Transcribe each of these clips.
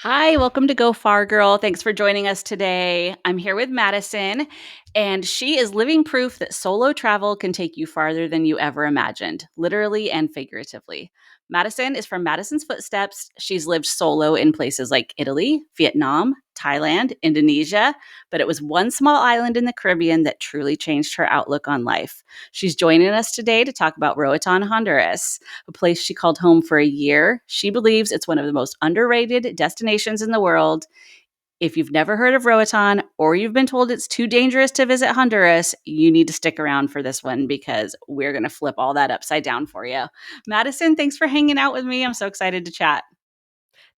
Hi, welcome to Go Far Girl. Thanks for joining us today. I'm here with Madison, and she is living proof that solo travel can take you farther than you ever imagined, literally and figuratively. Madison is from Madison's footsteps. She's lived solo in places like Italy, Vietnam, Thailand, Indonesia, but it was one small island in the Caribbean that truly changed her outlook on life. She's joining us today to talk about Roatan, Honduras, a place she called home for a year. She believes it's one of the most underrated destinations in the world. If you've never heard of Roatan or you've been told it's too dangerous to visit Honduras, you need to stick around for this one because we're going to flip all that upside down for you. Madison, thanks for hanging out with me. I'm so excited to chat.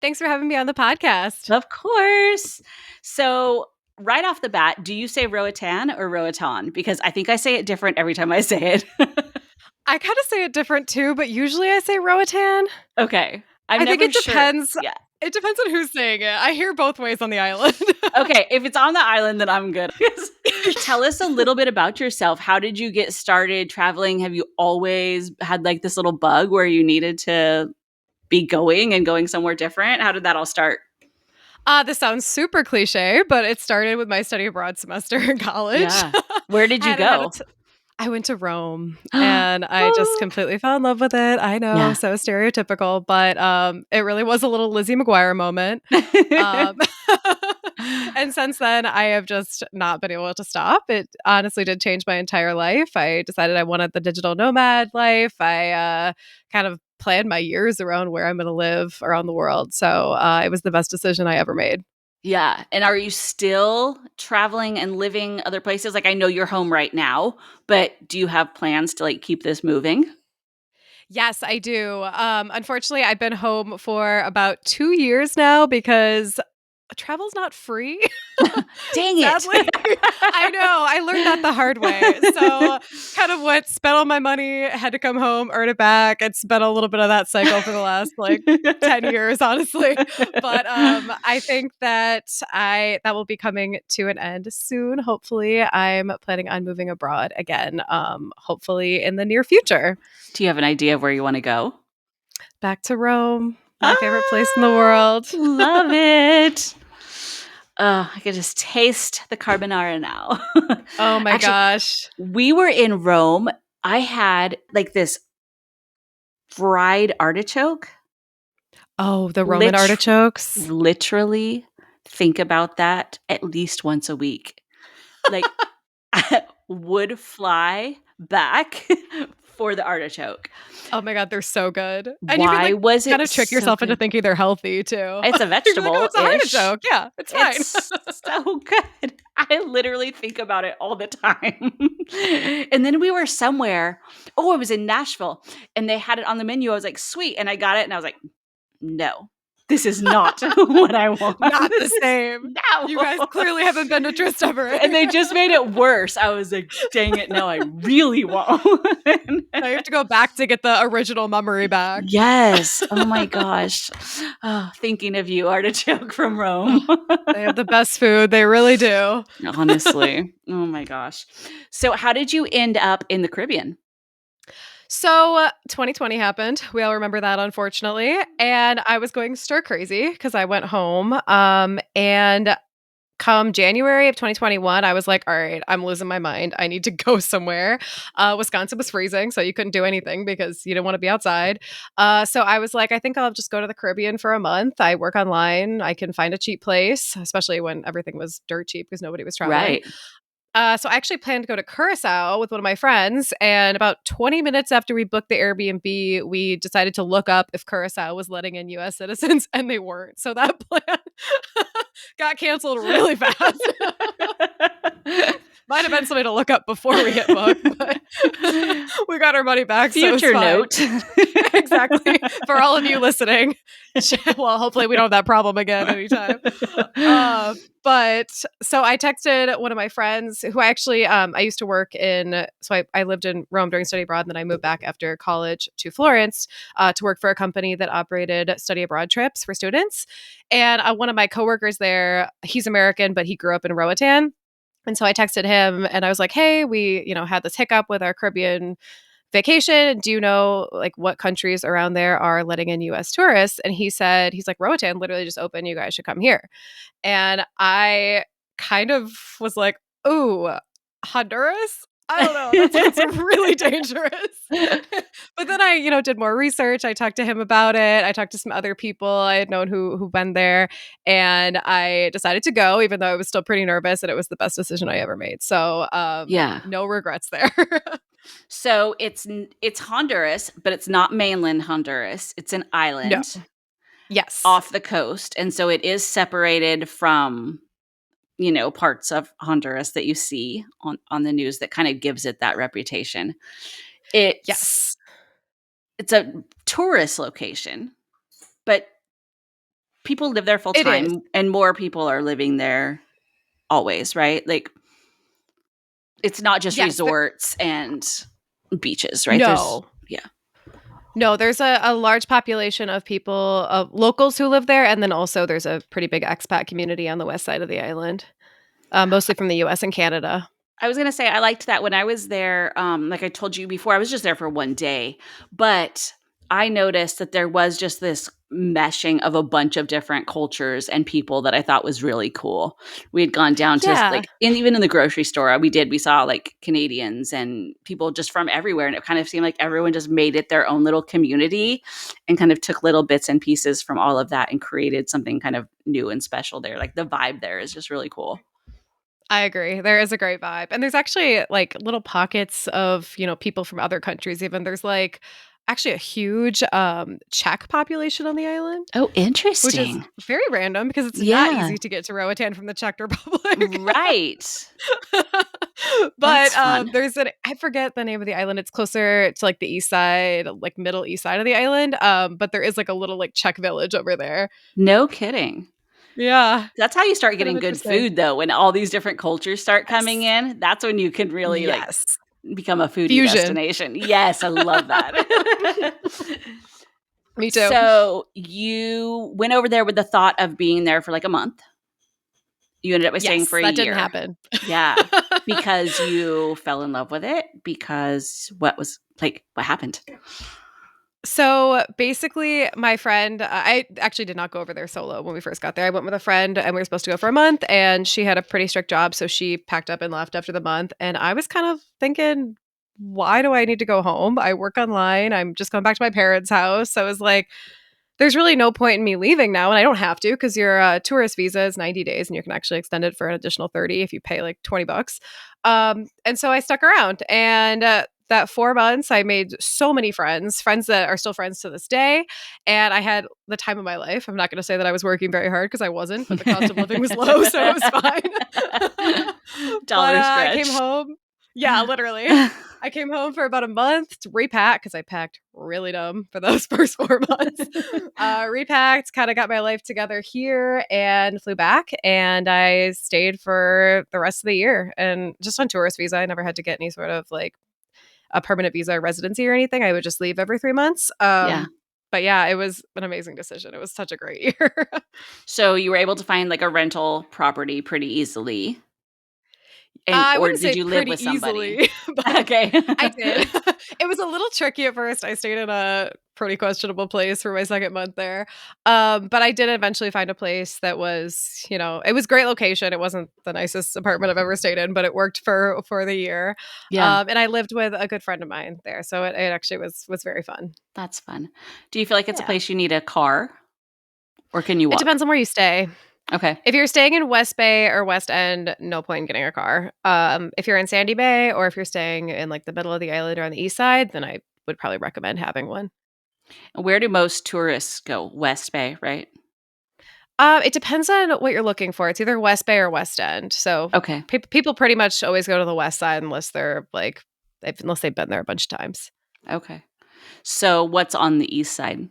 Thanks for having me on the podcast. Of course. So, right off the bat, do you say Roatan or Roatan? Because I think I say it different every time I say it. I kind of say it different too, but usually I say Roatan. Okay. I'm I think never it sure. depends. Yeah. It depends on who's saying it. I hear both ways on the island. Okay, if it's on the island, then I'm good. Tell us a little bit about yourself. How did you get started traveling? Have you always had like this little bug where you needed to be going and going somewhere different? How did that all start? This sounds super cliche, but it started with my study abroad semester in college. Yeah. Where did you go? I went to Rome and I just Oh. completely fell in love with it. I know, Yeah. so stereotypical, but it really was a little Lizzie McGuire moment. Um, and since then, I have just not been able to stop. It honestly did change my entire life. I decided I wanted the digital nomad life. I kind of planned my years around where I'm going to live around the world. So it was the best decision I ever made. Yeah. And are you still traveling and living other places? Like I know you're home right now, but do you have plans to like keep this moving? Yes, I do. Unfortunately, I've been home for about 2 years now because travel's not free. Dang it. Sadly, I know. I learned that the hard way. So, kind of spent all my money, had to come home, earn it back. It's been a little bit of that cycle for the last 10 years, honestly. But I think that will be coming to an end soon. Hopefully, I'm planning on moving abroad again. Hopefully in the near future. Do you have an idea of where you want to go? Back to Rome, my favorite place in the Ah, world. love it. I could just taste the carbonara now. Oh my Actually, gosh. we were in Rome. I had like this fried artichoke. Oh, the Roman Lit- artichokes. literally think about that at least once a week. Like, I would fly back for the artichoke. Oh my god, they're so good. And you can, Why was kind it of trick so yourself into good? thinking they're healthy too. It's a You're like, "Oh, it's a vegetable-ish. artichoke. Yeah, it's fine." It's so good. I literally think about it all the time. And then we were somewhere. Oh, it was in Nashville, and they had it on the menu. I was like, "Sweet," and I got it, and I was like, "No, this is not what I want. Not the This is same. You no." guys clearly haven't been to Tristevere. And they just made it worse. I was like, "Dang it, no, I really want one." Now you have to go back to get the original memory back. Yes. Oh my gosh. Oh, thinking of you, artichoke from Oh, Rome. they have the best food. They really do. Honestly. Oh my gosh. So, how did you end up in the Caribbean? So, 2020 happened. We all remember that, unfortunately. And I was going stir crazy because I went home. And come January of 2021, I was like, all right, I'm losing my mind. I need to go somewhere. Wisconsin was freezing, so you couldn't do anything because you didn't want to be outside. So I was like, I think I'll just go to the Caribbean for a month. I work online. I can find a cheap place, especially when everything was dirt cheap because nobody was traveling. Right. So I actually planned to go to Curacao with one of my friends, and about 20 minutes after we booked the Airbnb, we decided to look up if Curacao was letting in U.S. citizens, and they weren't. So that plan got canceled really fast. Might have been something to look up before we hit booked, but we got our money back. Future so note. Exactly. For all of you listening, well, hopefully we don't have that problem again anytime. But so I texted one of my friends who I used to work in. So I lived in Rome during study abroad, and then I moved back after college to Florence to work for a company that operated study abroad trips for students. And one of my coworkers there, he's American, but he grew up in Roatan. And so I texted him and I was like, hey, we, had this hiccup with our Caribbean vacation. Do you know like what countries around there are letting in US tourists? And he said, he's like, Roatan literally just opened. You guys should come here. And I kind of was like, ooh, Honduras? I don't know. That sounds really dangerous. But then I, did more research. I talked to him about it. I talked to some other people I had known who've been there, and I decided to go, even though I was still pretty nervous. And it was the best decision I ever made. So, Yeah. no regrets there. So it's Honduras, but it's not mainland Honduras. It's an No. island Yes. off the coast, and so it is separated from parts of Honduras that you see on the news that kind of gives it that reputation. It's Yes. it's a tourist location, but people live there full It is. time, and more people are living there always, right? Like it's not just Yes. resorts and beaches, right? There's No. yeah. No, there's a large population of people, of locals who live there, and then also there's a pretty big expat community on the west side of the island, mostly from the US and Canada. I was gonna say I liked that when I was there. Like I told you before, I was just there for one day, but I noticed that there was just this meshing of a bunch of different cultures and people that I thought was really cool. We had gone down to Yeah, like, even in the grocery store, we saw like Canadians and people just from everywhere, and it kind of seemed like everyone just made it their own little community and kind of took little bits and pieces from all of that and created something kind of new and special there. Like the vibe there is just really cool. I agree. There is a great vibe. And there's actually like little pockets of, people from other countries even. There's like actually a huge Czech population on the island, Oh, which is interesting. very random because it's not Yeah. easy to get to Roatan from the Czech Republic. Right. But That's fun. I forget the name of the island. It's closer to like the east side, like middle east side of the island. But there is like a little like Czech village over there. No kidding. Yeah. That's how you start Kind of getting good interesting. food, though, when all these different cultures start coming Yes. in. That's when you can really, like, Yes. become a foodie Fusion. destination. Yes, I love that. Me too. So, you went over there with the thought of being there for, like, a month. You ended up by staying Yes, for a that didn't year. happen. Yeah. Because you fell in love with it? Because what happened? So basically, my friend, I actually did not go over there solo when we first got there. I went with a friend and we were supposed to go for a month, and she had a pretty strict job. So she packed up and left after the month. And I was kind of thinking, why do I need to go home? I work online. I'm just going back to my parents' house. So I was like, there's really no point in me leaving now. And I don't have to because your tourist visa is 90 days and you can actually extend it for an additional 30 if you pay like 20 bucks. And so I stuck around. And that 4 months, I made so many friends that are still friends to this day. And I had the time of my life. I'm not going to say that I was working very hard because I wasn't, but the cost of living was low. So it was fine. But Dollar I came stretch. home. Yeah, literally. I came home for about a month to repack because I packed really dumb for those first 4 months. Repacked, kind of got my life together here and flew back. And I stayed for the rest of the year and just on tourist visa. I never had to get any sort of like a permanent visa or residency or anything. I would just leave every 3 months. Yeah. But yeah, it was an amazing decision. It was such a great year. So you were able to find, like, a rental property pretty easily? I Or wouldn't did say you live pretty with somebody? easily, but Okay. I did. It was a little tricky at first. I stayed in a pretty questionable place for my second month there. But I did eventually find a place that was, it was great location. It wasn't the nicest apartment I've ever stayed in, but it worked for the year. Yeah, And I lived with a good friend of mine there, so it actually was very fun. that's fun. Do you feel like it's a Yeah. place you need a car, or can you It walk? depends on where you stay. Okay. If you're staying in West Bay or West End, no point in getting a car. If you're in Sandy Bay or if you're staying in like the middle of the island or on the east side, then I would probably recommend having one. Where do most tourists go? West Bay, right? It depends on what you're looking for. It's either West Bay or West End. So Okay. people pretty much always go to the west side unless unless they've been there a bunch of times. Okay. So what's on the east side?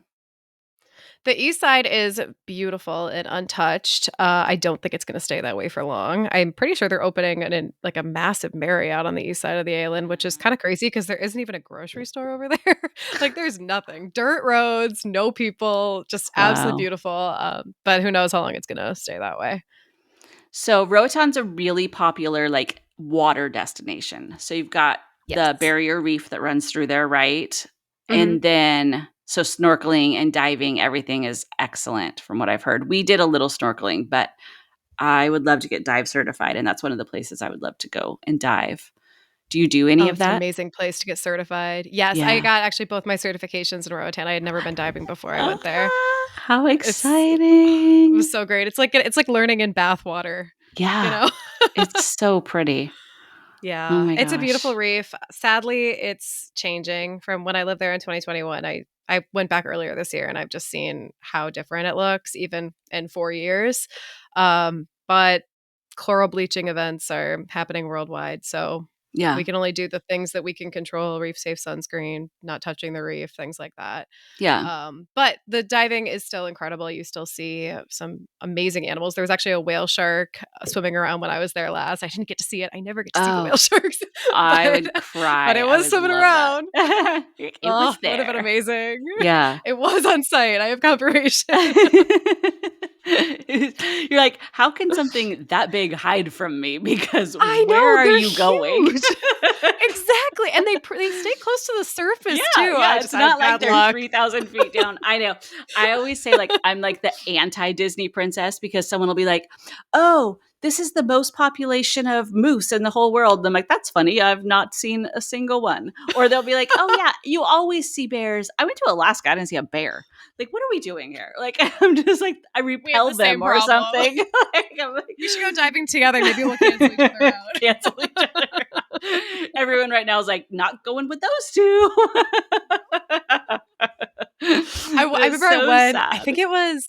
The east side is beautiful and untouched. I don't think it's going to stay that way for long. I'm pretty sure they're opening like a massive Marriott on the east side of the island, which is kind of crazy because there isn't even a grocery store over there. Like there's nothing, dirt roads, no people, just absolutely Wow. beautiful. But who knows how long it's going to stay that way. So Roatan's a really popular, like, water destination. So you've got the Yes. barrier reef that runs through there, right? Mhm. And then so snorkeling and diving, everything is excellent from what I've heard. We did a little snorkeling, but I would love to get dive certified, and that's one of the places I would love to go and dive. Do you do any Oh, of it's an that? amazing place to get certified. Yes, I Yeah. got actually both my certifications in Roatan. I had never been diving before I went there. How It's it exciting. was so great. It's like learning in bath water, you Yeah. know? It's so pretty. Oh Yeah, my it's a beautiful gosh. reef. Sadly, it's changing from when I lived there in 2021. I went back earlier this year and I've just seen how different it looks even in 4 years. But coral bleaching events are happening worldwide, so we Yeah. can only do the things that we can control, reef safe sunscreen, not touching the reef, things like that. Yeah. But the diving is still incredible. You still see some amazing animals. There was actually a whale shark swimming around when I was there last. I didn't get to see it. I never get to see the Oh, whale sharks, I but would but cry. it I was would swimming love that. around. It Oh, was it would have been there. amazing. Yeah. It was on site. I have confirmation. You're like, "How can something that big hide from me? Because I where know, are they're you going?" huge. Exactly, and they stay close to the Yeah, surface too. yeah, it's I have not like bad they're luck. 3,000 feet down. I know. I always say, like, I'm like the anti-Disney princess because someone will be like, "Oh, this is the most population of moose in the whole world." And I'm like, "That's funny. I've not seen a single one." Or they'll be like, "Oh, yeah, you always see bears. I went to Alaska. I didn't see a bear." Like, what are we doing here? Like, I'm just like, I We have the repelled them same or problem. something. Like, I'm like, We should go diving together. Maybe we'll cancel each other out. cancel each other. Everyone right now is like, not going with those two. I remember It's I so went, sad. I think it was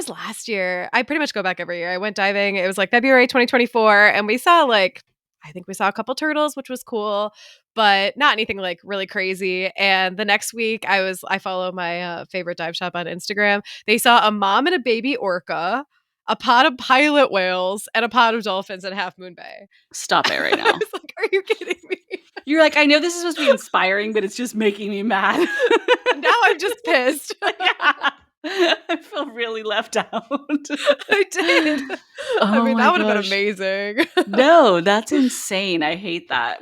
last year. I pretty much go back every year. I went diving. It was like February 2024 and we saw like I think we saw a couple turtles, which was cool, but not anything like really crazy. And the next week I follow my favorite dive shop on Instagram. They saw a mom and a baby orca, a pod of pilot whales, and a pod of dolphins at Half Moon Bay. Stop it right I now. was like, "Are you kidding me?" You're like, I know this is supposed to be inspiring, but it's just making me mad. Now I'm just pissed. Yeah. I feel really left out. I did. I Oh mean, my that would have been gosh. amazing. No, that's insane. I hate that.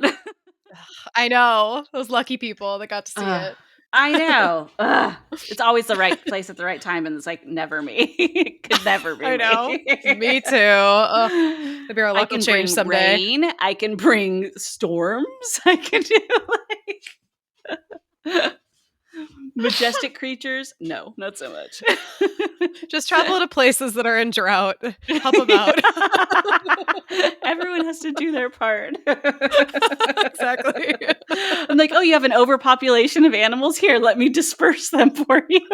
I know. Those lucky people that got to see Ugh, it. I know. Ugh. It's always the right place at the right time, and it's like never me. It could never be I know. me. Me too. Ugh, maybe our I luck will can change bring someday. rain. I can bring storms. I can do like majestic creatures. No, not so much. Just travel to places that are in drought. Help them out. Everyone has to do their part. Exactly. I'm like, oh, you have an overpopulation of animals here. Let me disperse them for you.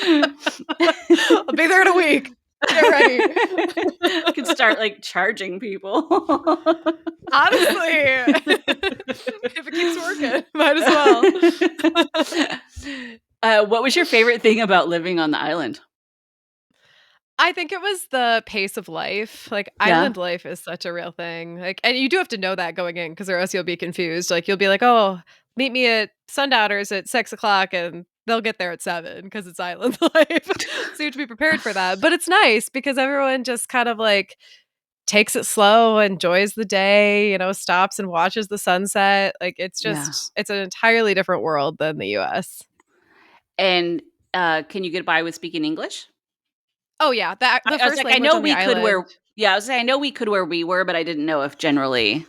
I'll be there in a week. Get ready. I could start like charging people. Honestly, if it keeps working, might as well. What was your favorite thing about living on the island? I think it was the pace of life. Like, Yeah. island life is such a real thing. Like, and you do have to know that going in because or else you'll be confused. Like, you'll be like, "Oh, meet me at Sundowners at 6 o'clock," and they'll get there at 7 because it's island life. So you have to be prepared for that. But it's nice because everyone just kind of like takes it slow, enjoys the day, stops and watches the sunset. Like, Yeah. it's an entirely different world than the US. And can you get by with speaking English? Oh yeah, the I was first like, I language know on the we could island. where, yeah, I was saying, I know we could where we were, but I didn't know if generally,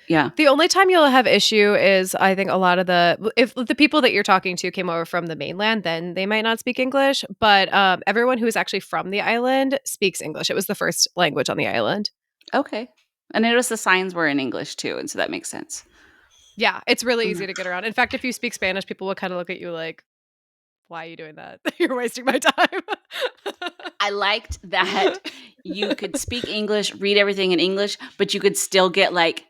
yeah. The only time you'll have issue is I think a lot of if the people that you're talking to came over from the mainland, then they might not speak English. But everyone who is actually from the island speaks English. It was the first language on the island. Okay. And I noticed the signs were in English too, and so that makes sense. Yeah, it's really Mm. easy to get around. In fact, if you speak Spanish, people will kind of look at you like, "Why are you doing that? You're wasting my time." I liked that you could speak English, read everything in English, but you could still get like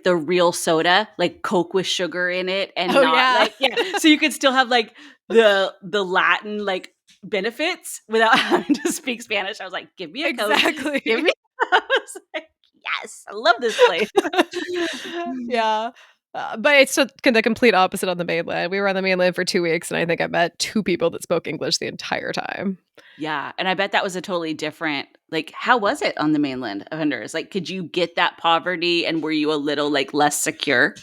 the real soda, like Coke with sugar in it and Oh not yeah. like, yeah. So you could still have like the Latin like benefits without having to speak Spanish. I was like, give me a Coke. Give Exactly. me I was like, yes, I love this place. Yeah. But it's the complete opposite on the mainland. We were on the mainland for 2 weeks, and I think I met 2 people that spoke English the entire time. Yeah, and I bet that was a totally different like, how was it on the mainland of Honduras? Like, could you get that poverty, and were you a little, like, less secure?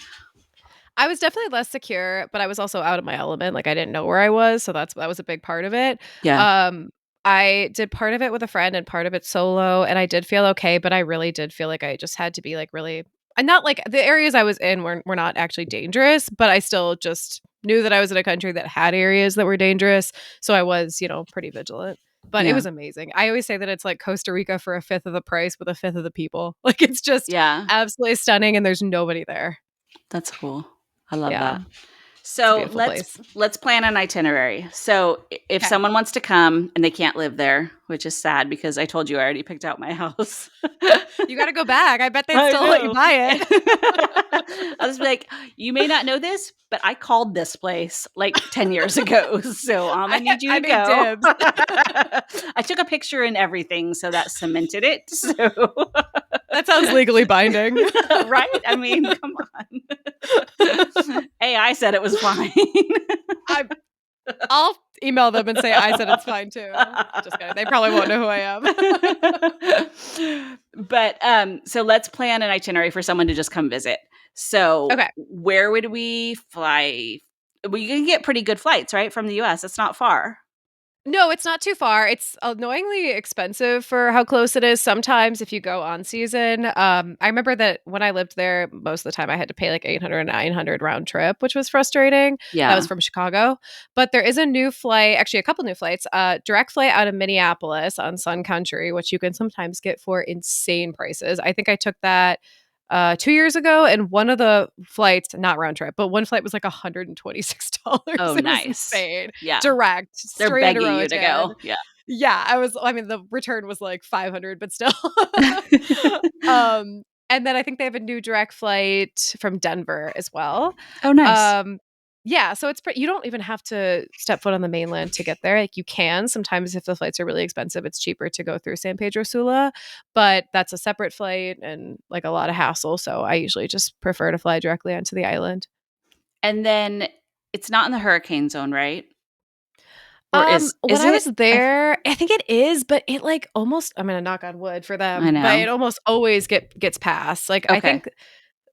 I was definitely less secure, but I was also out of my element, like, I didn't know where I was, so that was a big part of it. Yeah, Um, I did part of it with a friend and part of it solo, and I did feel okay, but I really did feel like I just had to be, like, really and not like the areas I was in were not actually dangerous, but I still just knew that I was in a country that had areas that were dangerous, so I was, pretty vigilant. But it yeah, was amazing. I always say that it's like Costa Rica for a fifth of the price with a fifth of the people. Like, it's just yeah, absolutely stunning, and there's nobody there. that's cool. I love Yeah. that. It's a So beautiful let's place. let's plan an itinerary. So if Okay. someone wants to come and they can't live there, which is sad because I told you I already picked out my house. You gotta go back. I bet they'd I still let you know. buy it. I'll just be like, you may not know this, but I called this place like 10 years ago. So I'm gonna need you I to made go. dibs. I took a picture and everything, so that cemented it. So That sounds legally binding. right? I mean, come on. AI said it was fine. I I'll email them and say I said it's fine too. Just kidding. They probably won't know who I am. But so let's plan an itinerary for someone to just come visit. So Okay. where would we fly? We can get pretty good flights, right, from the US. It's not far. No, it's not too far. It's annoyingly expensive for how close it is sometimes if you go on season. I remember that when I lived there, most of the time I had to pay like 800 or 900 round trip, which was frustrating. That was Yeah. from Chicago. But there is a new flight, actually a couple new flights, direct flight out of Minneapolis on Sun Country, which you can sometimes get for insane prices. I think I took that 2 years ago, and one of the flights, not round trip, but one flight was like $126. Oh, It was nice. insane. Yeah. Direct, They're straight into begging you to Roatan. go. Yeah. Yeah, I mean, the return was like 500, but still. And then I think they have a new direct flight from Denver as well. Oh, nice. Um, yeah, so it's you don't even have to step foot on the mainland to get there. Like, you can sometimes if the flights are really expensive, it's cheaper to go through San Pedro Sula, but that's a separate flight and like a lot of hassle. So I usually just prefer to fly directly onto the island. And then it's not in the hurricane zone, right? Or When is I was it? there, I think it is, but it like almost I'm gonna knock on wood for I them, but know. it almost always gets passed. Like, I Okay. think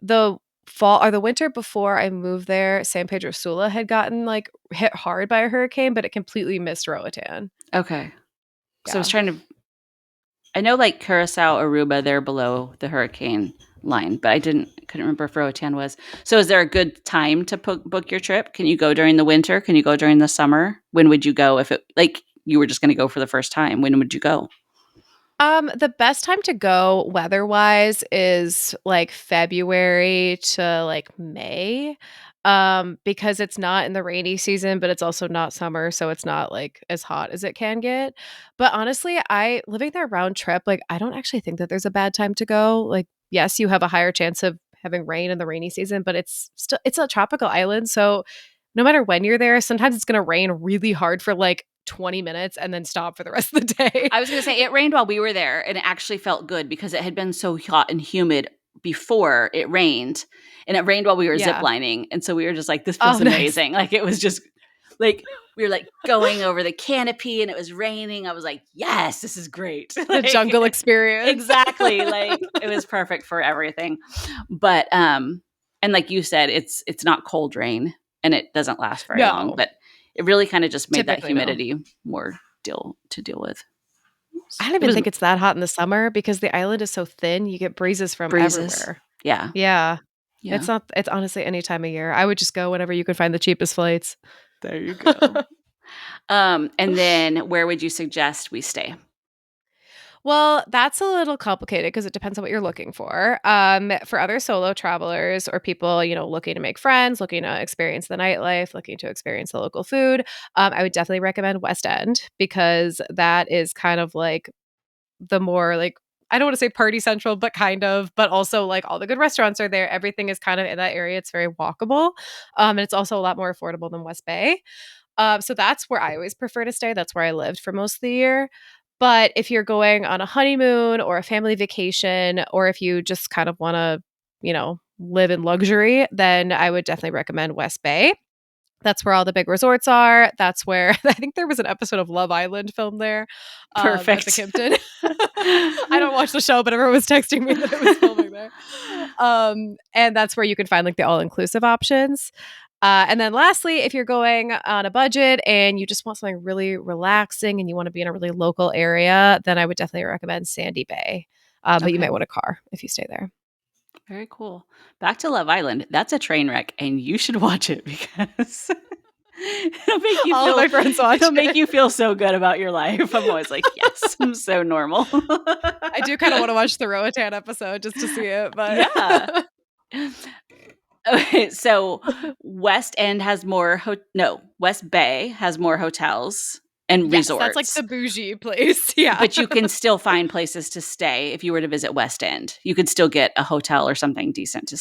the fall or the winter before I moved there, San Pedro Sula had gotten like hit hard by a hurricane, but it completely missed Roatan. Okay. So I was Yeah. trying to I know like Curacao, Aruba, they're below the hurricane line, but I couldn't remember if Roatan was. So is there a good time to book your trip? Can you go during the winter? Can you go during the summer? When would you go if it like you were just going to go for the first time? When would you go? The best time to go weather-wise is like February to like May. Because it's not in the rainy season, but it's also not summer, so it's not like as hot as it can get. But honestly, I living there round trip, like, I don't actually think that there's a bad time to go. Like, yes, you have a higher chance of having rain in the rainy season, but it's a tropical island, so no matter when you're there, sometimes it's gonna rain really hard for like 20 minutes and then stop for the rest of the day. I was going to say it rained while we were there and it actually felt good because it had been so hot and humid before it rained and it rained while we were Yeah. ziplining and so we were just like this Oh, feels nice. amazing. Like it was just like we were like going over the canopy and it was raining. I was like, "Yes, this is great." The Like jungle experience. exactly, like it was perfect for everything. But and like you said, it's not cold rain and it doesn't last very long, No, but it really kind of just made that typically no. humidity more deal with. I don't It even was think it's that hot in the summer because the island is so thin, you get breezes from breezes. everywhere. Yeah, Yeah. yeah. It's honestly any time of year. I would just go whenever you can find the cheapest flights. There you go. And then where would you suggest we stay? Well, that's a little complicated because it depends on what you're looking for. For other solo travelers or people, looking to make friends, looking to experience the nightlife, looking to experience the local food, I would definitely recommend West End because that is kind of like the more like I don't want to say party central, but kind of, but also like all the good restaurants are there. Everything is kind of in that area. It's very walkable. And it's also a lot more affordable than West Bay. So that's where I always prefer to stay. That's where I lived for most of the year. But if you're going on a honeymoon or a family vacation, or if you just kind of want to, live in luxury, then I would definitely recommend West Bay. That's where all the big resorts are. That's where I think there was an episode of Love Island filmed there at the Perfect. Kimpton. I don't watch the show, but everyone was texting me that it was filming there. And that's where you can find like the all-inclusive options. And then lastly, if you're going on a budget and you just want something really relaxing and you want to be in a really local area, then I would definitely recommend Sandy Bay. But you Okay. might want a car if you stay there. Very cool. Back to Love Island. That's a train wreck, and you should watch it because All of my friends watch it'll make it. you feel so good about your life. I'm always like, yes, I'm so normal. I do kind of want to watch the Roatan episode just to see it, but Yeah. Okay, so West Bay has more hotels and yes, that's like resorts. the bougie place. Yeah. But you can still find places to stay if you were to visit West End. You could still get a hotel or something decent to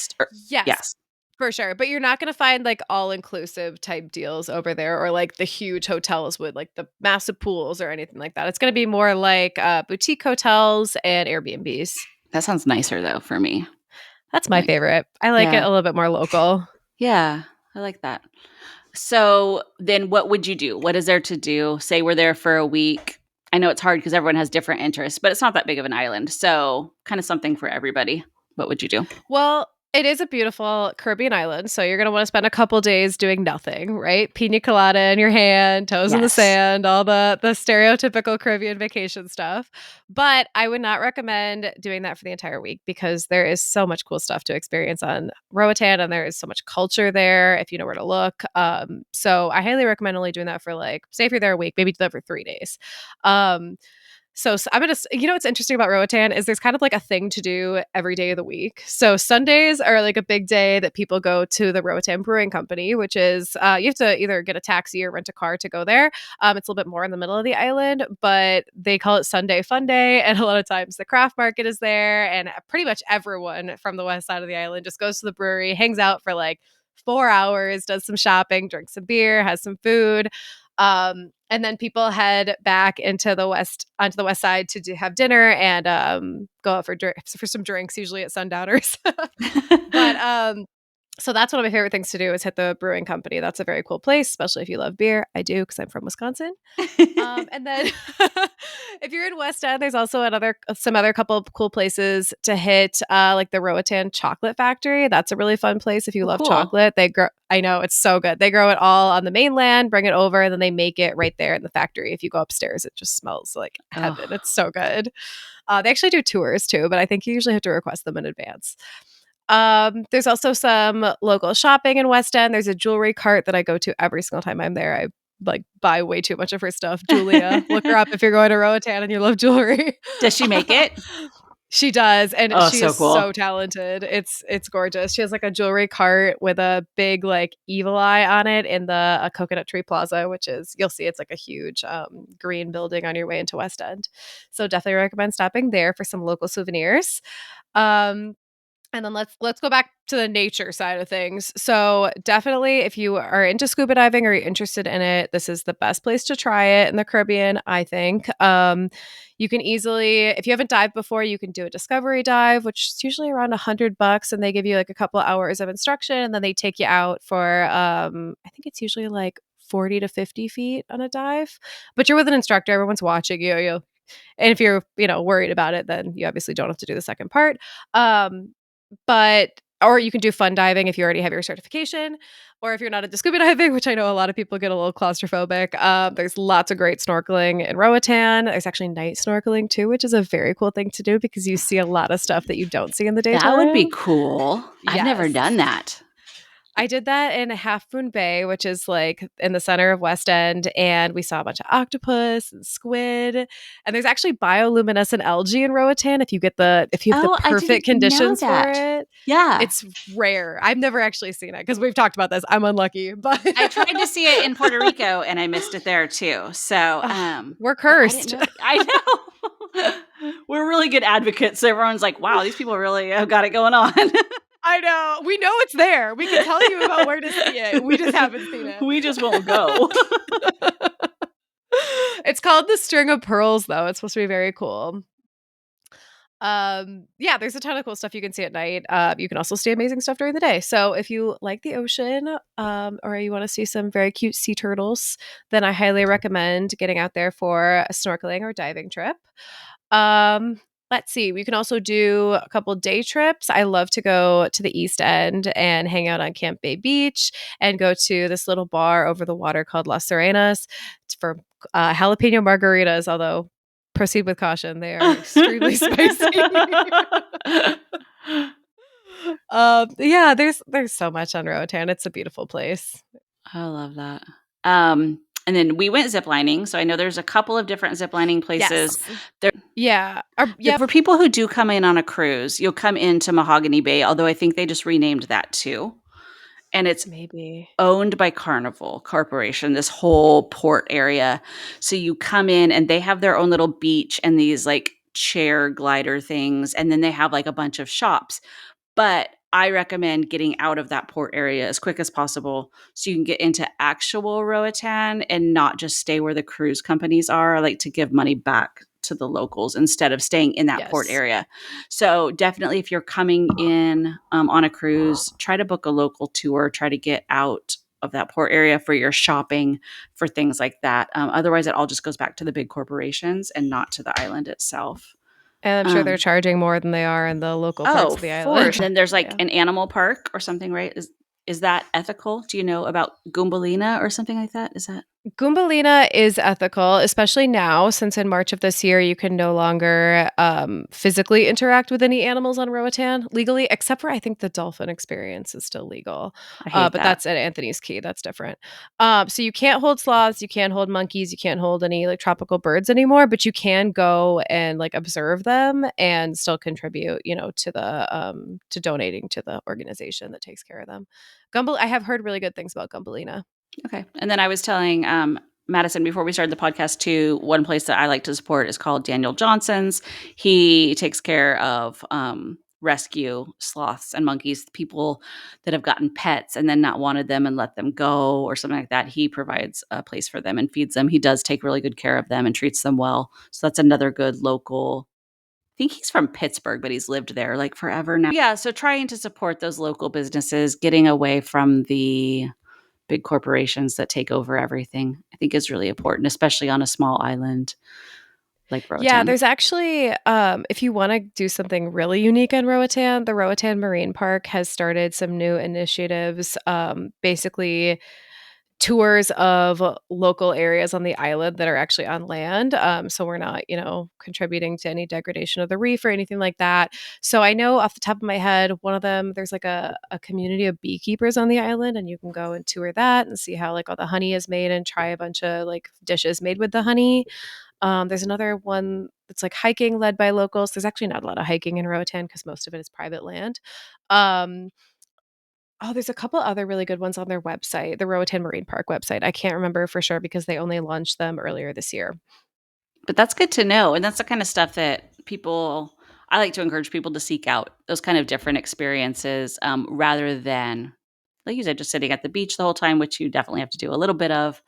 Yes, yes. for sure. But you're not going to find like all inclusive type deals over there or like the huge hotels with like the massive pools or anything like that. It's going to be more like boutique hotels and Airbnbs. That sounds nicer though for me. That's my Like, favorite. I like it yeah. a little bit more local. Yeah, I like that. So then what would you do? What is there to do? Say we're there for a week. I know it's hard because everyone has different interests, but it's not that big of an island. So kind of something for everybody. What would you do? Well, it is a beautiful Caribbean island, so you're going to want to spend a couple days doing nothing, right? Pina colada in your hand, toes in the Yes. sand, all the stereotypical Caribbean vacation stuff. But I would not recommend doing that for the entire week because there is so much cool stuff to experience on Roatan, and there is so much culture there if you know where to look. So I highly recommend only doing that for like, say if you're there a week, maybe do that for 3 days. So I'm gonna, what's interesting about Roatan is there's kind of like a thing to do every day of the week. So Sundays are like a big day that people go to the Roatan Brewing Company, which is you have to either get a taxi or rent a car to go there. It's a little bit more in the middle of the island, but they call it Sunday Fun Day, and a lot of times the craft market is there, and pretty much everyone from the west side of the island just goes to the brewery, hangs out for like 4 hours, does some shopping, drinks some beer, has some food. And then people head back onto the west side to have dinner and go out for some drinks, usually at Sundowners. But so that's one of my favorite things to do is hit the brewing company. That's a very cool place, especially if you love beer. I do because I'm from Wisconsin. And then if you're in West End, there's also some other couple of cool places to hit, like the Roatan Chocolate Factory. That's a really fun place if you Oh, love cool. chocolate. They grow. I know it's so good. They grow it all on the mainland, bring it over, and then they make it right there in the factory. If you go upstairs, it just smells like heaven. Oh, It's so good. They actually do tours too, but I think you usually have to request them in advance. There's also some local shopping in West End. There's a jewelry cart that I go to every single time I'm there. I like buy way too much of her stuff. Julia, look her up if you're going to Roatan and you love jewelry. does she make it? She does, and Oh, she so is so cool. talented. It's gorgeous. She has like a jewelry cart with a big like evil eye on it in the Coconut Tree Plaza, which is you'll see it's like a huge green building on your way into West End. So definitely recommend stopping there for some local souvenirs. Um, and then let's go back to the nature side of things. So definitely if you are into scuba diving or you're interested in it, this is the best place to try it in the Caribbean, I think. You can easily, if you haven't dived before, you can do a discovery dive, which is usually around $100, and they give you like a couple of hours of instruction, and then they take you out for I think it's usually like 40 to 50 feet on a dive. But you're with an instructor, everyone's watching you. And if you're, worried about it, then you obviously don't have to do the second part. But or you can do fun diving if you already have your certification, or if you're not into scuba diving, which I know a lot of people get a little claustrophobic. There's lots of great snorkeling in Roatan. There's actually night snorkeling too, which is a very cool thing to do because you see a lot of stuff that you don't see in the That would be daytime. cool. I've never Yes. done that. I did that in Half Moon Bay, which is like in the center of West End, and we saw a bunch of octopus and squid. And there's actually bioluminescent algae in Roatan if you have the Oh, I didn't perfect know conditions for that. it. Yeah. It's rare. I've never actually seen it because we've talked about this. I'm unlucky, but I tried to see it in Puerto Rico and I missed it there too. So, we're but I didn't cursed. know. I know. We're really good advocates. So everyone's like, wow, these people really have got it going on. I know. We know it's there. We can tell you about where to see it. We just haven't seen it. We just won't go. It's called the String of Pearls, though. It's supposed to be very cool. Yeah, there's a ton of cool stuff you can see at night. You can also see amazing stuff during the day. So if you like the ocean, or you want to see some very cute sea turtles, then I highly recommend getting out there for a snorkeling or diving trip. Um, let's see. We can also do a couple day trips. I love to go to the East End and hang out on Camp Bay Beach and go to this little bar over the water called Las Serenas for jalapeno margaritas, although proceed with caution. They are extremely spicy. Yeah, there's so much on Roatan. It's a beautiful place. I love that. And then we went ziplining. So I know there's a couple of different ziplining places. Yes. There, Yeah. Yep. for people who do come in on a cruise, you'll come into Mahogany Bay, although I think they just renamed that too. And it's Maybe. owned by Carnival Corporation, this whole port area. So you come in and they have their own little beach and these like chair glider things. And then they have like a bunch of shops. But I recommend getting out of that port area as quick as possible so you can get into actual Roatan and not just stay where the cruise companies are. I like to give money back to the locals instead of staying in that port Yes. area. So definitely if you're coming in on a cruise, try to book a local tour, try to get out of that port area for your shopping, for things like that. Otherwise, it all just goes back to the big corporations and not to the island itself. And I'm sure they're Um, charging more than they are in the local parts Oh, of the for island. sure. Then there's like Yeah. an animal park or something, right? Is that ethical? Do you know about Goombalina or something like that? Is that Goombalina is ethical, especially now, since in March of this year, you can no longer physically interact with any animals on Roatan legally, except for I think the dolphin experience is still legal. I hate But that. that's at Anthony's Key. That's different. So you can't hold sloths, you can't hold monkeys, you can't hold any like tropical birds anymore, but you can go and like observe them and still contribute, to the to donating to the organization that takes care of them. I have heard really good things about Gumbalina. Okay. And then I was telling Madison before we started the podcast too, one place that I like to support is called Daniel Johnson's. He takes care of rescue sloths and monkeys, people that have gotten pets and then not wanted them and let them go or something like that. He provides a place for them and feeds them. He does take really good care of them and treats them well. So that's another good local. I think he's from Pittsburgh, but he's lived there like forever now. Yeah, so trying to support those local businesses, getting away from the big corporations that take over everything, I think is really important, especially on a small island like Yeah, Roatan. there's actually, if you want to do something really unique in Roatan, the Roatan Marine Park has started some new initiatives, basically tours of local areas on the island that are actually on land. So we're not, contributing to any degradation of the reef or anything like that. So I know off the top of my head, one of them, there's like a community of beekeepers on the island, and you can go and tour that and see how like all the honey is made and try a bunch of like dishes made with the honey. There's another one that's like hiking led by locals. There's actually not a lot of hiking in Roatan because most of it is private land. Um, there's a couple other really good ones on their website, the Roatan Marine Park website. I can't remember for sure because they only launched them earlier this year. But that's good to know, and that's the kind of stuff that people I like to encourage people to seek out those kind of different experiences, rather than, like you said, just sitting at the beach the whole time, which you definitely have to do a little bit of,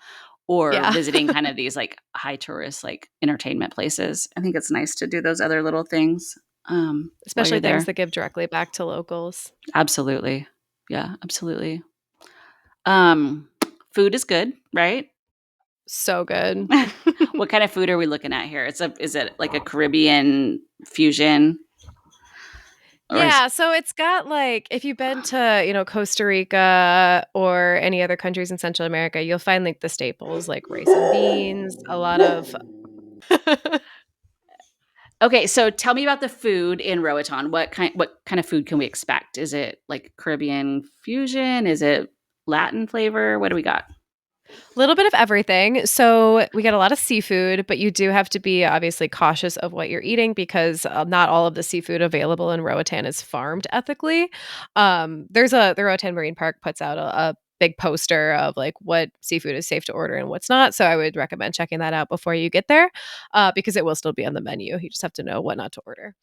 or Yeah. visiting kind of these like high tourist like entertainment places. I think it's nice to do those other little things while Especially you're things there. that give directly back to locals. Absolutely. Yeah, absolutely. Um, food is good, right? So good. What kind of food are we looking at here? Is it like a Caribbean fusion or is Yeah, so it's got like if you've been to, Costa Rica or any other countries in Central America, you'll find like the staples like rice and beans, a lot of Okay, so tell me about the food in Roatan. What kind of food can we expect? Is it like Caribbean fusion? Is it Latin flavor? What do we got? little bit of everything. So we get a lot of seafood, but you do have to be obviously cautious of what you're eating because not all of the seafood available in Roatan is farmed ethically. The Roatan Marine Park puts out a big poster of like what seafood is safe to order and what's not. So I would recommend checking that out before you get there, because it will still be on the menu. You just have to know what not to order.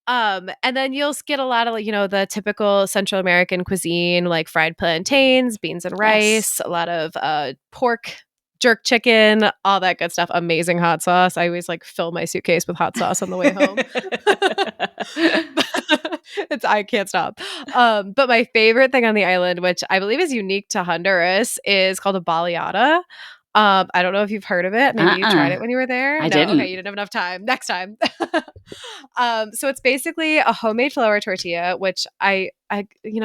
And then you'll get a lot of, the typical Central American cuisine, like fried plantains, beans and Yes. rice, a lot of pork. jerk chicken, all that good stuff. Amazing hot sauce. I always like fill my suitcase with hot sauce on the way home. I can't stop. But my favorite thing on the island, which I believe is unique to Honduras, is called a baleada. I don't know if you've heard of it. Maybe you tried Uh-uh. it when you were there. I No, okay, didn't. you didn't have enough time. Next time. So it's basically a homemade flour tortilla, which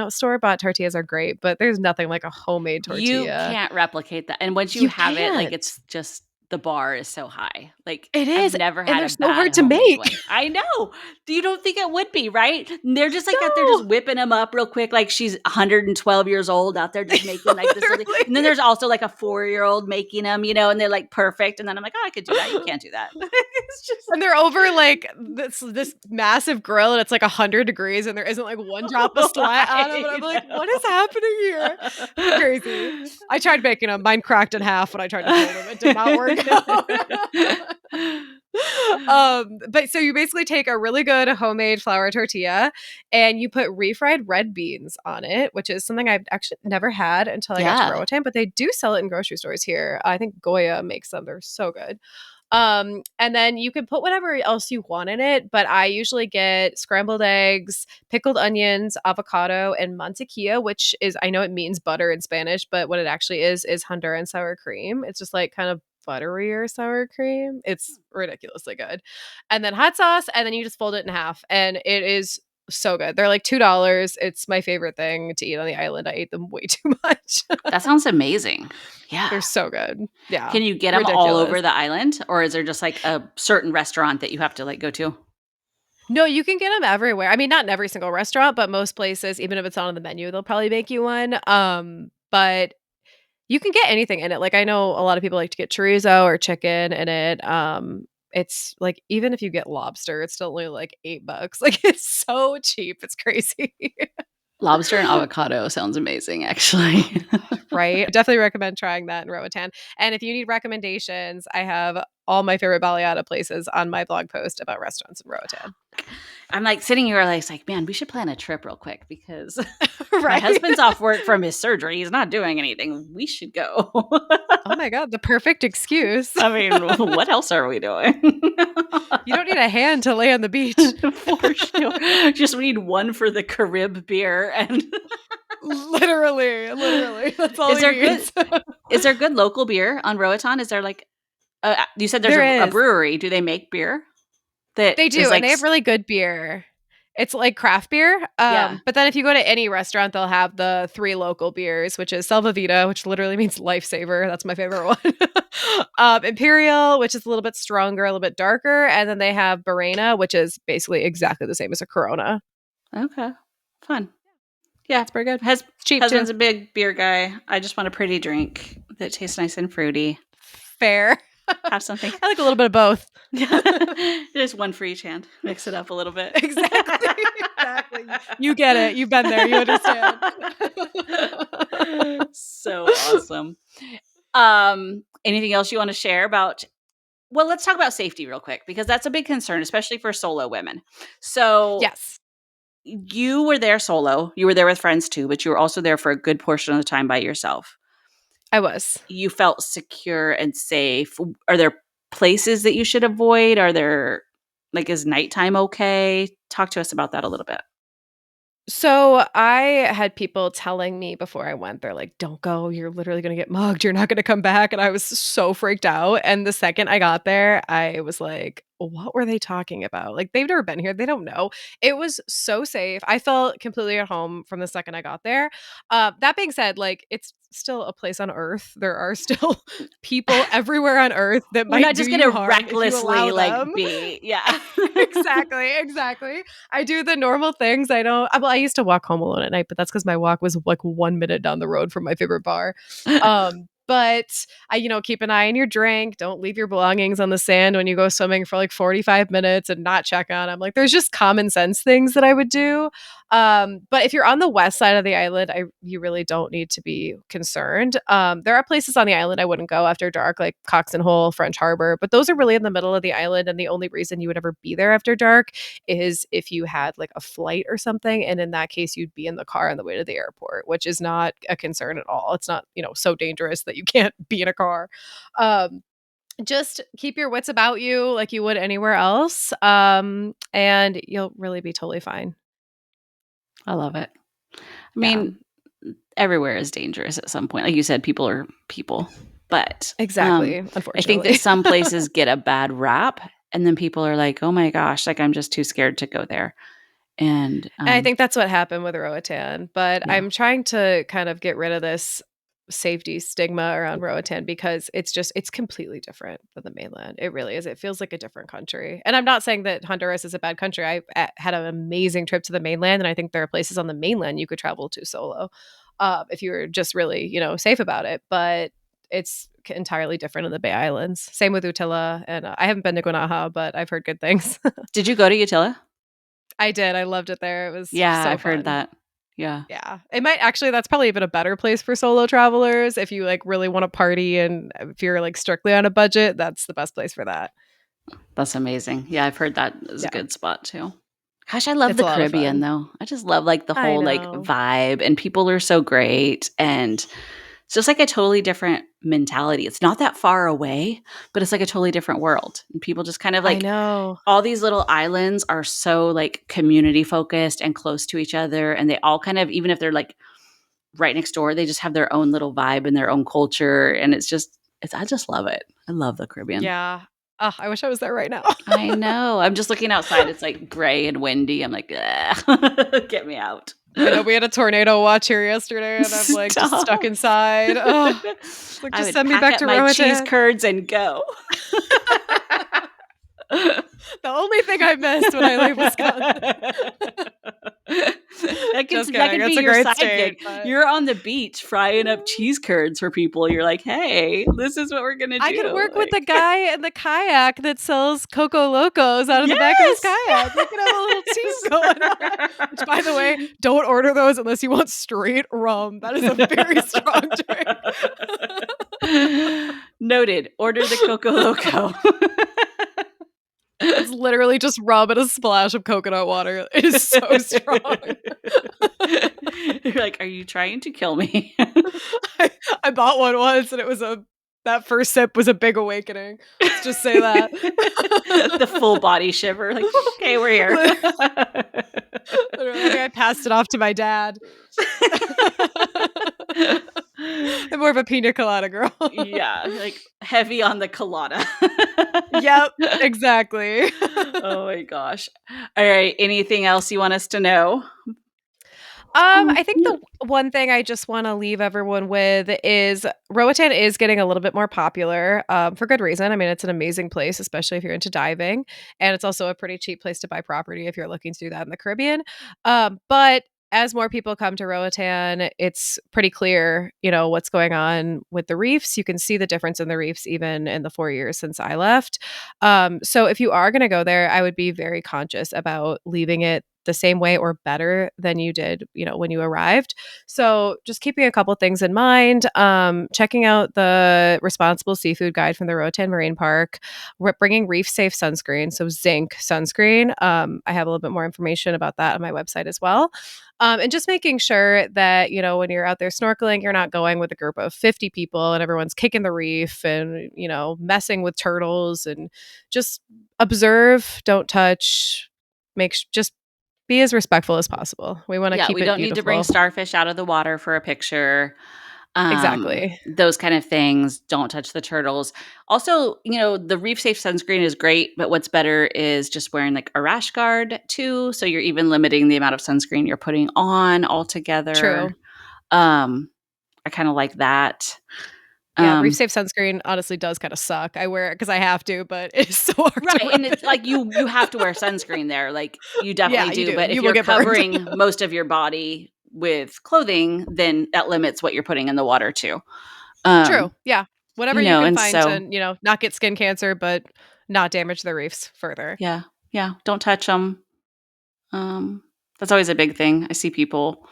store bought tortillas are great, but there's nothing like a homemade You tortilla. can't replicate that, and once you You have it, like, can't. it's just the bar is so high. Like, It I've is, never and had they're a so bad hard to homemade make. one. I know. You don't think it would be, right? And they're just, like, out there No, just whipping them up real quick, like she's 112 years old out there just making, like, this little and then literally. there's also, like, a 4-year-old making them, and they're, like, perfect, and then I'm like, "Oh, I could do that." You can't do that. It's just And they're over like this massive grill, and it's like 100 degrees, and there isn't like one drop of sweat on them. And I'm I like, what is happening here? It's crazy. I tried baking them. Mine cracked in half when I tried to fold them. It did not work out. know. But so you basically take a really good homemade flour tortilla and you put refried red beans on it, which is something I've actually never had until I got to Yeah. Roatan, but they do sell it in grocery stores here. I think Goya makes them. They're so good. And then you can put whatever else you want in it, but I usually get scrambled eggs, pickled onions, avocado, and mantequilla, which is I know it means butter in Spanish, but what it actually is Honduran sour cream. It's just like kind of butterier sour cream. It's ridiculously good. And then hot sauce, and then you just fold it in half, and it is so good. They're like $2. It's my favorite thing to eat on the island. I ate them way too much. That sounds amazing. Yeah. They're so good. Yeah. Can you get them all Ridiculous. over the island, or is there just, like, a certain restaurant that you have to, like, go to? No, you can get them everywhere. I mean, not in every single restaurant, but most places, even if it's not on the menu, they'll probably make you one. But you can get anything in it. Like I know a lot of people like to get chorizo or chicken in it. It's like even if you get lobster, it's still only like $8. Like it's so cheap. It's crazy. Lobster and avocado sounds amazing, actually. Oh my god, right? Definitely recommend trying that in Roatan. And if you need recommendations, I have all my favorite baleada places on my blog post about restaurants in Roatan. I'm, like, sitting here, like, "Man, we should plan a trip real quick because my Right? husband's off work from his surgery. He's not doing anything. We should go." Oh my god, the perfect excuse. I mean, what else are we doing? You don't need a hand to lay on the beach. For sure. Just we need one for the Carib beer and Literally. That's all Is he there needs. good is there good local beer on Roatan? Is there, like you said there's There a is. brewery. Do they make beer that They is, do, and like they have s really good beer. It's like craft beer, yeah. but then if you go to any restaurant, they'll have the 3 local beers, which is Salvavita, which literally means lifesaver. That's my favorite one. Imperial, which is a little bit stronger, a little bit darker, and then they have Barena, which is basically exactly the same as a Corona. Okay. Fun. Yeah. It's pretty good. Has It's cheap too. husband's a big beer guy. I just want a pretty drink that tastes nice and fruity. Fair. Have something. I like a little bit of both. Just one for each hand. Mix it up a little bit. Exactly. Exactly. You get it. You've been there. You understand. So awesome. Anything else you want to share about well, let's talk about safety real quick because that's a big concern, especially for solo women. So Yes, you were there solo. You were there with friends too, but you were also there for a good portion of the time by yourself. I was. You felt secure and safe. Are there places that you should avoid? Are there like is nighttime okay? Talk to us about that a little bit. So I had people telling me before I went, they're like, don't go. You're literally going to get mugged. You're not going to come back. And I was so freaked out. And the second I got there, I was like, what were they talking about? Like, they've never been here. They don't know. It was so safe. I felt completely at home from the second I got there. That being said, like, it's still a place on earth. There are still people everywhere on earth that We're might not do just you gonna harm if you allow recklessly like them. be yeah. Exactly. I do the normal things. I don't. Well, I used to walk home alone at night, but that's because my walk was like 1 minute down the road from my favorite bar. But keep an eye on your drink. Don't leave your belongings on the sand when you go swimming for like 45 minutes and not check on them. Like, there's just common sense things that I would do. But if you're on the west side of the island, you really don't need to be concerned. There are places on the island I wouldn't go after dark, like Coxon Hole, French Harbor, but those are really in the middle of the island. And the only reason you would ever be there after dark is if you had like a flight or something. And in that case, you'd be in the car on the way to the airport, which is not a concern at all. It's not, so dangerous that you can't be in a car. Um, just keep your wits about you like you would anywhere else, and you'll really be totally fine. I love it. I Yeah, mean, everywhere is dangerous at some point. Like you said, people are people. But exactly, I think that unfortunately. some places get a bad rap, and then people are like, "Oh my gosh, like I'm just too scared to go there." And And I think that's what happened with Roatan, but yeah, I'm trying to kind of get rid of this safety stigma around Roatan because it's completely different than the mainland. It really is. It feels like a different country. And I'm not saying that Honduras is a bad country. I had an amazing trip to the mainland, and I think there are places on the mainland you could travel to solo, if you were just really, safe about it. But it's entirely different in the Bay Islands. Same with Utila, and I haven't been to Guanaja, but I've heard good things. did you go to Utila? I did. I loved it there. It was Yeah, so I've heard fun. that. Yeah, Yeah. It might actually that's probably even a better place for solo travelers if you, like, really wanna party and if you're, like, strictly on a budget, that's the best place for that. that's amazing. Yeah, I've heard that is a Yeah. good spot too. Gosh, I love It's the a lot of Caribbean fun. though. I just love like the I whole like know. vibe, and people are so great, and it's just like a totally different mentality. It's not that far away, but it's like a totally different world. And people just kind of I like know. all these little islands are so like community focused and close to each other, and they all kind of, even if they're like right next door, they just have their own little vibe and their own culture, and it's I just love it. I love the Caribbean. Yeah. Ugh, I wish I was there right now. I know. I'm just looking outside. It's like gray and windy. I'm like, "Ugh, get me out." I know we had a tornado watch here yesterday, and I'm, like, just stuck Stop. inside. Oh, it's like, I "Just would send me pack back up to my cheese Roatan." curds and go. The only thing I missed when I leave Wisconsin. Just That kidding. could be It's a your great side gig. state, but You're on the beach frying up cheese curds for people. You're like, "Hey, this is what we're gonna I could do." work with the Like, guy in the kayak that sells Coco Locos out of the back of his yes. kayak. We could have a little team going on. Which, by the way, don't order those unless you want straight rum. That is a very strong drink. Noted. Order the Coco Loco. It's literally just rum and a splash of coconut water. It is so strong. You're like, "Are you trying to kill me?" I, I bought one once and that first sip was a big awakening. Let's just say that. The full body shiver, like, "Okay, we're here." Literally, I think I passed it off to my dad. I'm more of a pina colada girl. Yeah, like, heavy on the colada. Yep, exactly. Oh my gosh. Alright, anything else you want us to know? I think Yeah. the one thing I just wanna leave everyone with is Roatan is getting a little bit more popular, for good reason. I mean, it's an amazing place, especially if you're into diving, and it's also a pretty cheap place to buy property if you're looking to do that in the Caribbean. But as more people come to Roatan, it's pretty clear, what's going on with the reefs. You can see the difference in the reefs even in the 4 years since I left. So if you are gonna go there, I would be very conscious about leaving it the same way or better than you did, when you arrived. So just keeping a couple things in mind, checking out the responsible seafood guide from the Roatan Marine Park, bringing reef safe sunscreen, so zinc sunscreen. I have a little bit more information about that on my website as well. And just making sure that, when you're out there snorkeling, you're not going with a group of 50 people and everyone's kicking the reef and, messing with turtles, and just observe, don't touch, just be as respectful as possible. We wanna Yeah, keep we it don't need to bring beautiful. starfish out of the water for a picture. Exactly. Those kind of things. Don't touch the turtles. Also, the reef safe sunscreen is great, but what's better is just wearing like a rash guard too. So you're even limiting the amount of sunscreen you're putting on altogether. True. Um, I kind of like that. Yeah, reef Um, safe sunscreen honestly does kinda suck. I wear it because I have to, but it's so hard to right. And it's like remove. you have to wear sunscreen there. Like you Yeah, definitely you do. do. But if You will you're get burned. covering most of your body with clothing, then that limits what you're putting in the water too. True, Um, yeah. Whatever you can and find so to, not get skin cancer, but not damage the reefs further. yeah, yeah, don't touch them. Um, that's always a big thing. I see people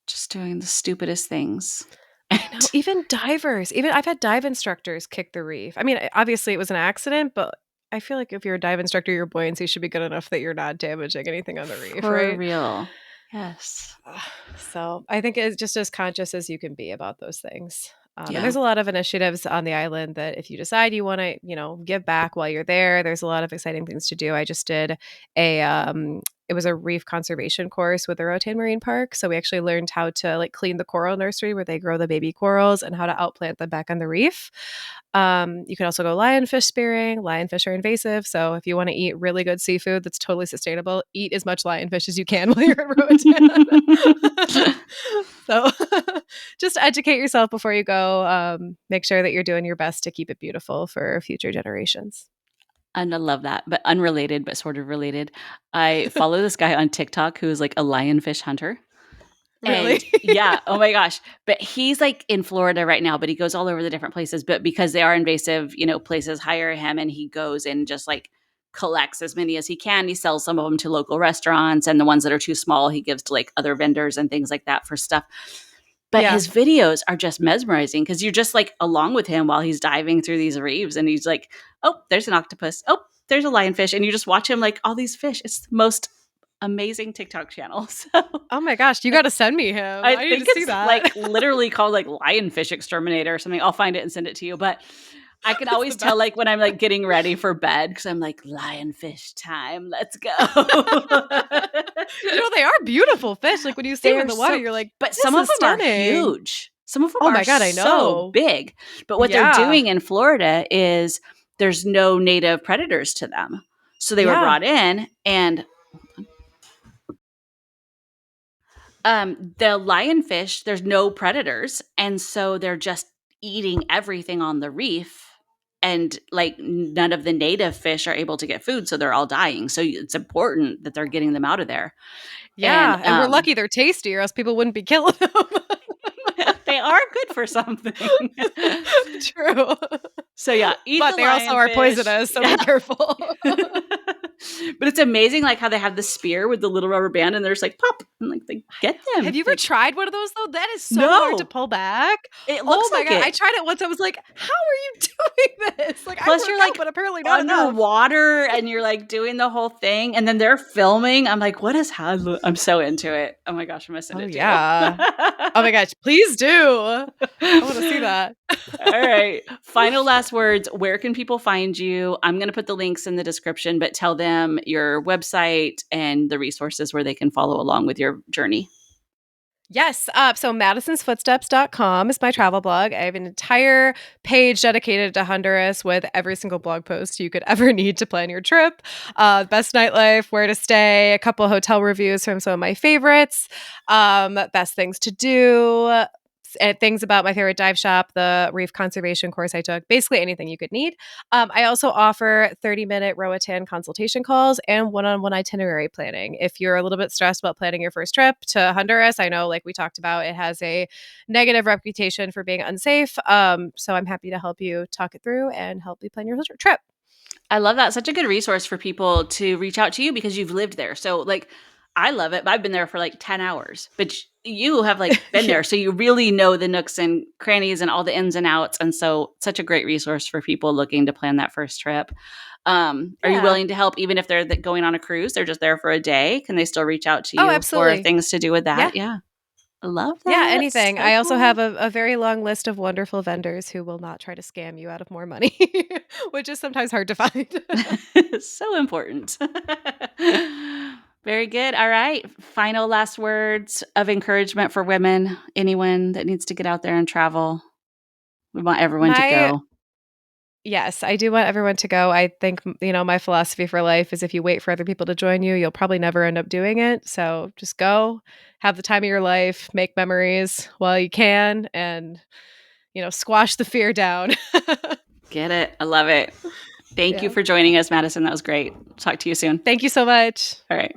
just doing the stupidest things. I know, even divers, even I've had dive instructors kick the reef. I mean, obviously it was an accident, but I feel like if you're a dive instructor, your buoyancy should be good enough that you're not damaging anything on the reef, For right? real. Yes. Ugh, so I think it's just as conscious as you can be about those things. And Yeah. there's a lot of initiatives on the island that if you decide you want to, give back while you're there, there's a lot of exciting things to do. I just did it was a reef conservation course with the Roatan Marine Park. So we actually learned how to like clean the coral nursery where they grow the baby corals and how to outplant them back on the reef. You can also go lionfish spearing. Lionfish are invasive. So if you want to eat really good seafood that's totally sustainable, eat as much lionfish as you can while you're at Roatan. So just educate yourself before you go. Make sure that you're doing your best to keep it beautiful for future generations. And I love that, but unrelated, but sort of related. I follow this guy on TikTok who is like a lionfish hunter. Really? And yeah, oh my gosh. But he's like in Florida right now, but he goes all over the different places. But because they are invasive, places hire him and he goes and just like collects as many as he can. He sells some of them to local restaurants, and the ones that are too small, he gives to like other vendors and things like that for stuff. But Yeah. his videos are just mesmerizing because you're just like along with him while he's diving through these reefs and he's like, oh, there's an octopus. Oh, there's a lionfish. And you just watch him like all these fish. It's the most amazing TikTok channel. So Oh my gosh, you got to send me him. I I need to think see it's that. like literally called like Lionfish Exterminator or something. I'll find it and send it to you. But I can That's the always tell best. like when I'm like getting ready for bed because I'm like lionfish time. Let's go. They are beautiful fish. Like when you see them in They're the water, so, you're like, but some this of is them are stunning. huge. Some of them Oh are my God, I so know. big. But what they're Yeah. doing in Florida is there's no native predators to them. So they were Yeah. brought in and the lionfish, there's no predators. And so they're just eating everything on the reef. And like none of the native fish are able to get food. So they're all dying. So it's important that they're getting them out of there. And Yeah. And we're lucky they're tasty, or else people wouldn't be killing them. they are good for something. True. So yeah, eat But the they also are lionfish. poisonous, so be Yeah. careful. But it's amazing like how they have the spear with the little rubber band and they're just like pop and like they get Have them. you ever Like tried one of those though? That is so hard to no, pull back. it Oh looks my like God. I it. tried it once. I was like, how are you doing this? Like, I Plus work you're out, like but apparently not enough. underwater and you're like doing the whole thing and then they're filming. I'm like, what is how I'm so into it. Oh my gosh, I'm gonna send Oh, it to you. yeah. Oh my gosh. Please do. I want to see that. All right. Final last words. Where can people find you? I'm going to put the links in the description, but tell them your website and the resources where they can follow along with your journey. Yes. So madisonsfootsteps.com is my travel blog. I have an entire page dedicated to Honduras with every single blog post you could ever need to plan your trip. Best nightlife, where to stay, a couple hotel reviews from some of my favorites, best things to do, and things about my favorite dive shop, the reef conservation course I took, basically anything you could need. I also offer 30-minute Roatan consultation calls and one-on-one itinerary planning. If you're a little bit stressed about planning your first trip to Honduras, I know, like we talked about, it has a negative reputation for being unsafe. So I'm happy to help you talk it through and help you plan your trip. I love that. Such a good resource for people to reach out to you because you've lived there. So, like, I love it, but I've been there for like 10 hours. But you have like been Yeah. there. So you really know the nooks and crannies and all the ins and outs. And so, such a great resource for people looking to plan that first trip. Are you Yeah. willing to help even if they're going on a cruise? They're just there for a day. Can they still reach out to Oh, you for absolutely. things to do with Yeah. that? Yeah. I love Yeah, that. anything. So I also cool. have a very long list of wonderful vendors who will not try to scam you out of more money, which is sometimes hard to find. So important. Very good. All right. Final last words of encouragement for women, anyone that needs to get out there and travel. We want everyone to My go. Yes, I do want everyone to go. I think, my philosophy for life is if you wait for other people to join you, you'll probably never end up doing it. So just go, have the time of your life, make memories while you can, and, squash the fear down. Get it. I love it. Thank you Yeah. for joining us, Madison. That was great. Talk to you soon. Thank you so much. All right.